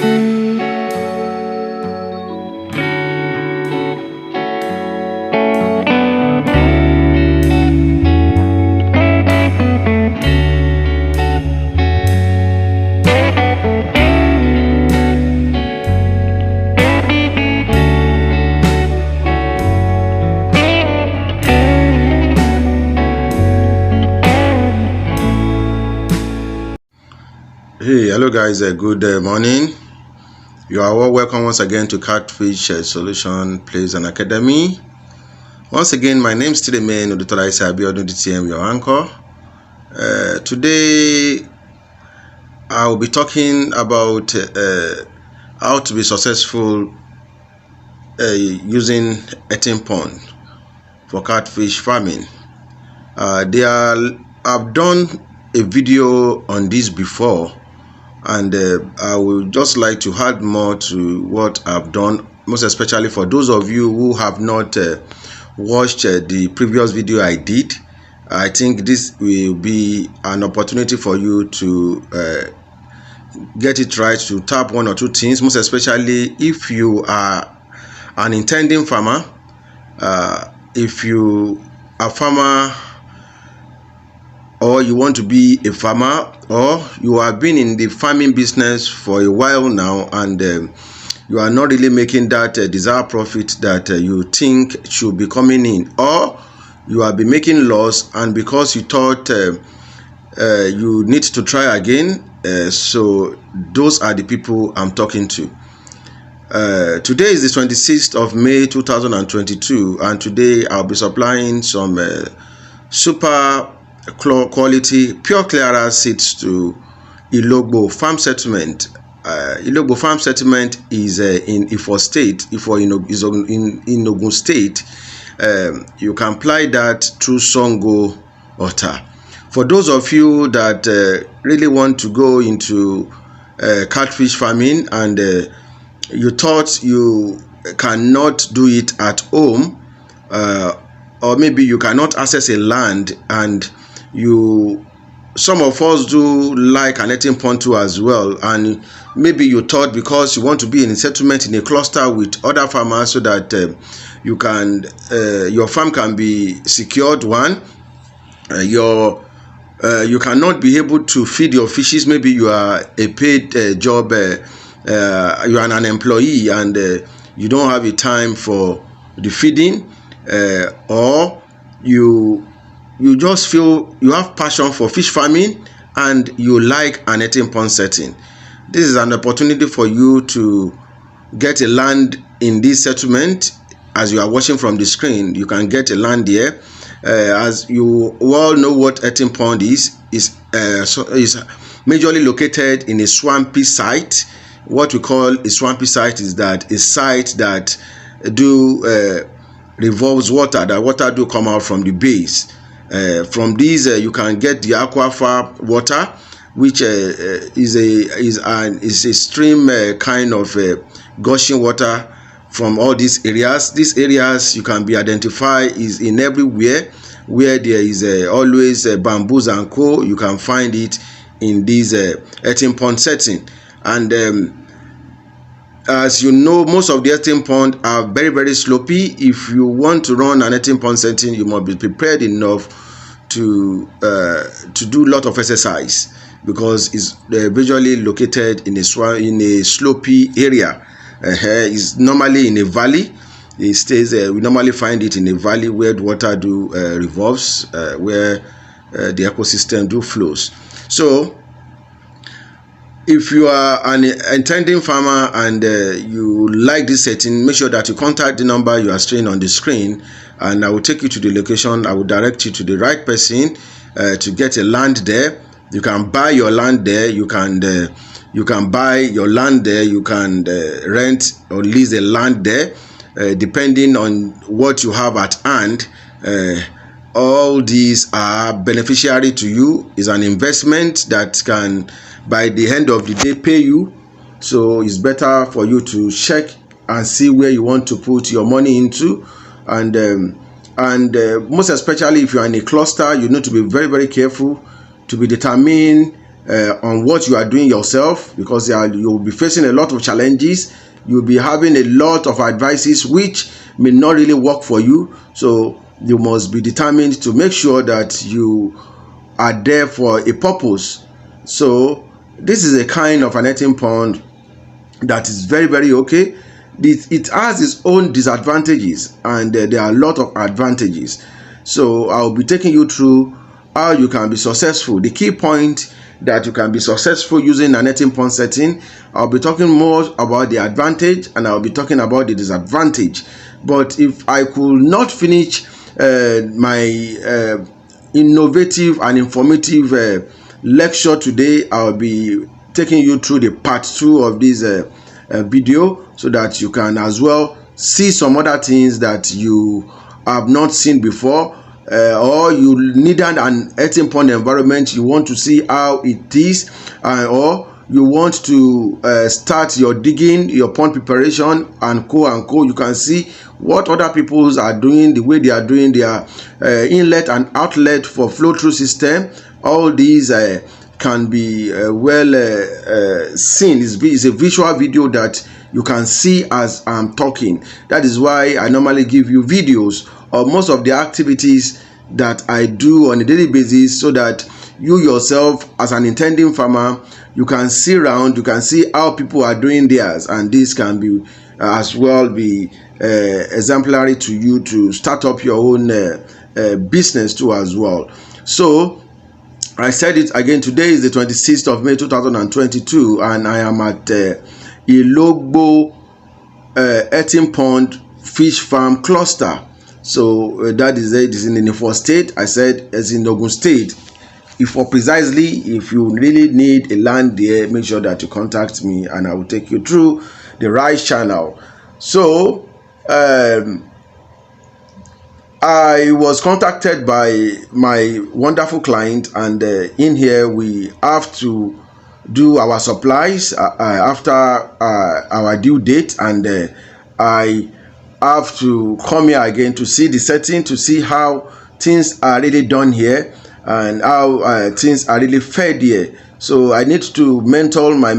Hey, hello guys, good morning. You are all welcome once again to Catfish Solution Plays and Academy. Once again, my name is still the main Dr. Abiodun DTM, your anchor. Today, I will be talking about how to be successful using earthen pond for catfish farming. I've done a video on this before, and I would just like to add more to what I've done, most especially for those of you who have not watched the previous video I did. I think this will be an opportunity for you to get it right, to tap one or two things, most especially if you are an intending farmer, if you are a farmer, or you want to be a farmer, or you have been in the farming business for a while now, and you are not really making that desired profit that you think should be coming in, or you have been making loss, and because you thought you need to try again. So those are the people I'm talking to. Today is the 26th of May 2022, and today I'll be supplying some super quality pure clearer seeds to Ilogbo farm settlement. Ilogbo farm settlement is in Ifo state. Ifo in Ogun state. You can apply that through Songo Ota. For those of you that really want to go into catfish farming, and you thought you cannot do it at home, or maybe you cannot access a land, and some of us do like an earthen pond too as well, and maybe you thought because you want to be in a settlement in a cluster with other farmers so that you can your farm can be secured. You cannot be able to feed your fishes. Maybe you are a paid job, you are an employee, and you don't have a time for the feeding, or you just feel you have passion for fish farming and you like an earthen pond setting. This is an opportunity for you to get a land in this settlement. As you are watching from the screen, you can get a land here. As you all know, what earthen pond is majorly located in a swampy site. What we call a swampy site is that a site that revolves water, that water do come out from the base. From these, you can get the aquifer water, which is a stream kind of gushing water from all these areas. These areas you can be identified is in everywhere where there is always bamboos and co. You can find it in this earthen pond setting. And as you know, most of the earthen pond are very, very slopey. If you want to run an earthen pond setting, you must be prepared enough to do a lot of exercise, because it's visually located in a slopey area. It's normally in a valley. It stays. We normally find it in a valley where the water revolves, where the ecosystem flows. So, if you are an intending farmer and you like this setting, make sure that you contact the number you are seeing on the screen, and I will take you to the location. I will direct you to the right person to get a land there. You can buy your land there. You can buy your land there. You can rent or lease a land there, depending on what you have at hand. All these are beneficiary to you. It's an investment that can, by the end of the day, pay you. So it's better for you to check and see where you want to put your money into, and most especially if you are in a cluster, you need to be very, very careful to be determined on what you are doing yourself, because you'll be facing a lot of challenges. You'll be having a lot of advices which may not really work for you. So you must be determined to make sure that you are there for a purpose. So this is a kind of an earthen pond that is very, very okay. It has its own disadvantages, and there are a lot of advantages. So I'll be taking you through how you can be successful. The key point that you can be successful using an earthen pond setting. I'll be talking more about the advantage, and I'll be talking about the disadvantage. But if I could not finish my innovative and informative lecture today, I'll be taking you through the part 2 of this video, so that you can as well see some other things that you have not seen before, or you needed an earthen pond environment, you want to see how it is, or you want to start your digging, your pond preparation, and co. You can see what other people are doing, the way they are doing their inlet and outlet for flow-through system. All these can be seen. It's a visual video that you can see as I'm talking. That is why I normally give you videos of most of the activities that I do on a daily basis, so that you yourself, as an intending farmer, you can see around, you can see how people are doing theirs, and this can be as well be exemplary to you to start up your own business too as well. So I said it again, today is the 26th of May 2022, and I am at Ilogbo Earthen Pond Fish Farm Cluster. So that is it. Is in Ifo State. I said it's in Ogun State. If you really need a land there, make sure that you contact me, and I will take you through the right channel. So I was contacted by my wonderful client, and in here we have to do our supplies after our due date, and I have to come here again to see the setting, to see how things are really done here, and how things are really fed here. So I need to mentor my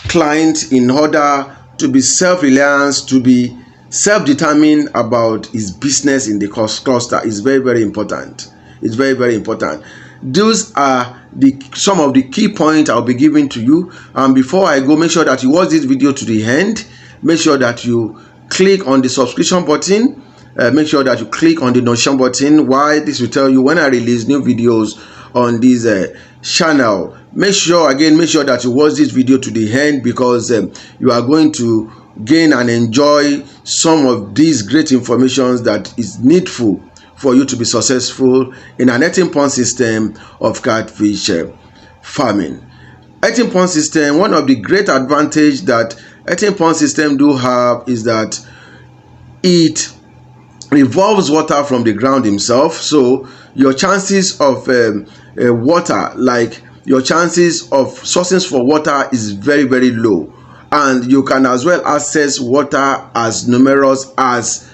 client in order to be self-reliant, to be self-determined about his business in the cluster. Is very, very important. It's very, very important. Those are some of the key points I'll be giving to you. And before I go, make sure that you watch this video to the end. Make sure that you click on the subscription button. Make sure that you click on the notification button. Why? This will tell you when I release new videos on this channel. Make sure that you watch this video to the end, because you are going to gain and enjoy some of these great informations that is needful for you to be successful in an earthen pond system of catfish farming. Earthen pond system, one of the great advantage that earthen pond system do have is that it revolves water from the ground himself. So your chances of water, like your chances of sources for water, is very, very low, and you can as well access water as numerous as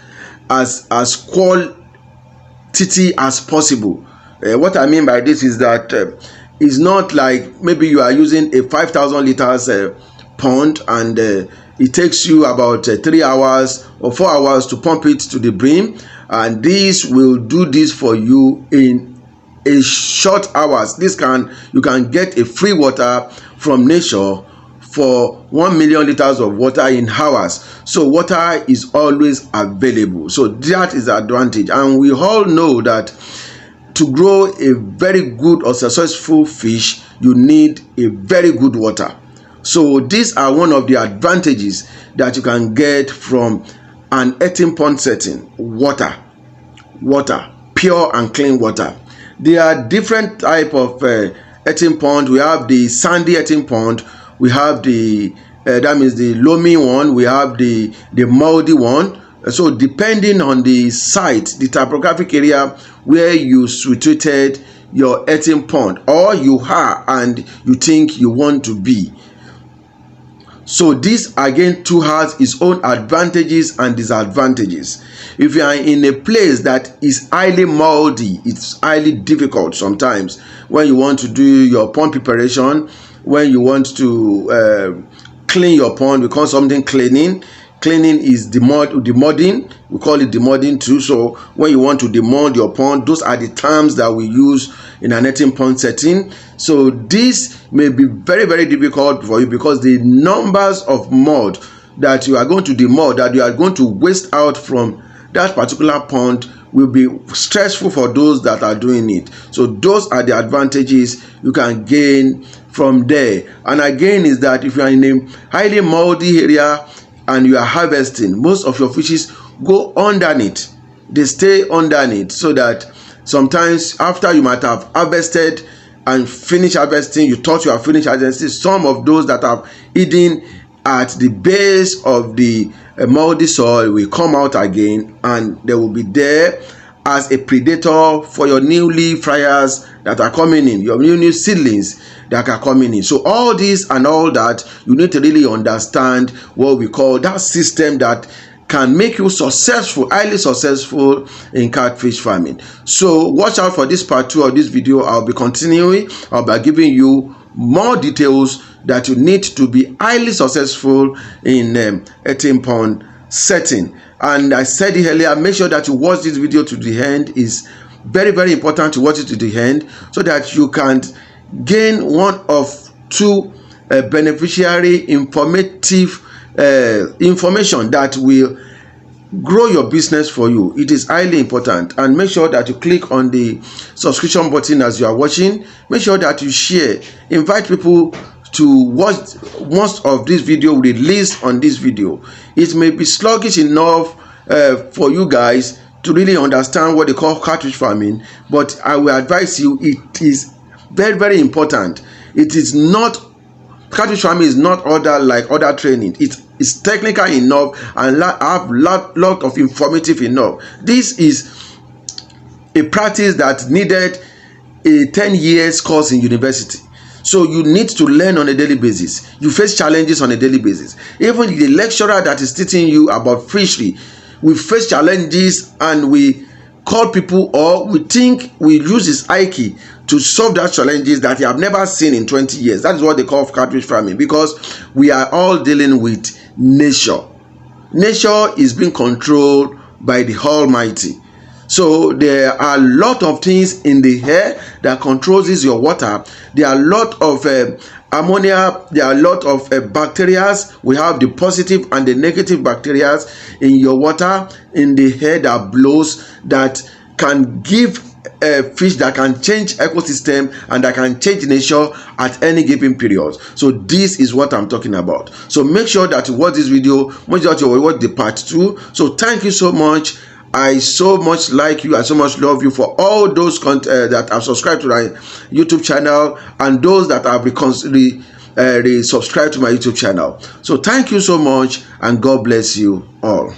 quantity as possible. What I mean by this is that it's not like maybe you are using a 5,000 liters pond, and it takes you about 3 hours or 4 hours to pump it to the brim, and this will do this for you in a short hours. You can get a free water from nature for 1 million liters of water in hours. So water is always available. So that is the advantage, and we all know that to grow a very good or successful fish, you need a very good water. So these are one of the advantages that you can get from an earthen pond setting. Water, pure and clean water. There are different type of earthen pond. We have the sandy earthen pond. We have the that means the loamy one. We have the moldy one. So depending on the site, the topographic area where you situated your earthen pond, or you are and you think you want to be. So this again too has its own advantages and disadvantages. If you are in a place that is highly moldy, it's highly difficult sometimes when you want to do your pond preparation, when you want to clean your pond. We call something cleaning. Cleaning is demodding. We call it demodding too. So when you want to demold your pond, those are the terms that we use in an earthen pond setting. So this may be very, very difficult for you because the numbers of mud that you are going to demold, that you are going to waste out from that particular pond, will be stressful for those that are doing it. So those are the advantages you can gain from there. And again is that if you are in a highly moldy area and you are harvesting, most of your fishes go underneath. They stay underneath, so that sometimes after you might have harvested and finished harvesting, you thought you have finished harvesting, some of those that have hidden at the base of the moldy soil will come out again, and they will be there as a predator for your new leaf fryers that are coming in, your new seedlings that are coming in. So all this and all that, you need to really understand what we call that system that can make you successful, highly successful in catfish farming. So watch out for this part 2 of this video. I'll be continuing. I'll be giving you more details that you need to be highly successful in earthen pond setting. And I said it earlier, make sure that you watch this video to the end. Is very, very important to watch it to the end, so that you can gain one of two beneficiary informative information that will grow your business for you. It is highly important. And make sure that you click on the subscription button as you are watching. Make sure that you share, invite people to watch most of this video released on this video. It may be sluggish enough for you guys to really understand what they call catfish farming, but I will advise you, it is very, very important. It is not, catfish farming is not like other training. It is technical enough and have lot of informative enough. This is a practice that needed a 10 years course in university. So you need to learn on a daily basis. You face challenges on a daily basis. Even the lecturer that is teaching you about fishery, we face challenges, and we call people, or we think we use his IQ to solve that challenges that you have never seen in 20 years. That is what they call catfish farming, because we are all dealing with nature. Nature is being controlled by the Almighty. So there are a lot of things in the air that controls your water. There are a lot of ammonia. There are a lot of bacteria. We have the positive and the negative bacteria in your water, in the air that blows, that can give fish, that can change ecosystem, and that can change nature at any given period. So this is what I'm talking about. So make sure that you watch this video. Make sure that you watch the part 2. So thank you so much. I so much like you. I so much love you for all those that have subscribed to my YouTube channel, and those that have subscribed to my YouTube channel. So thank you so much, and God bless you all.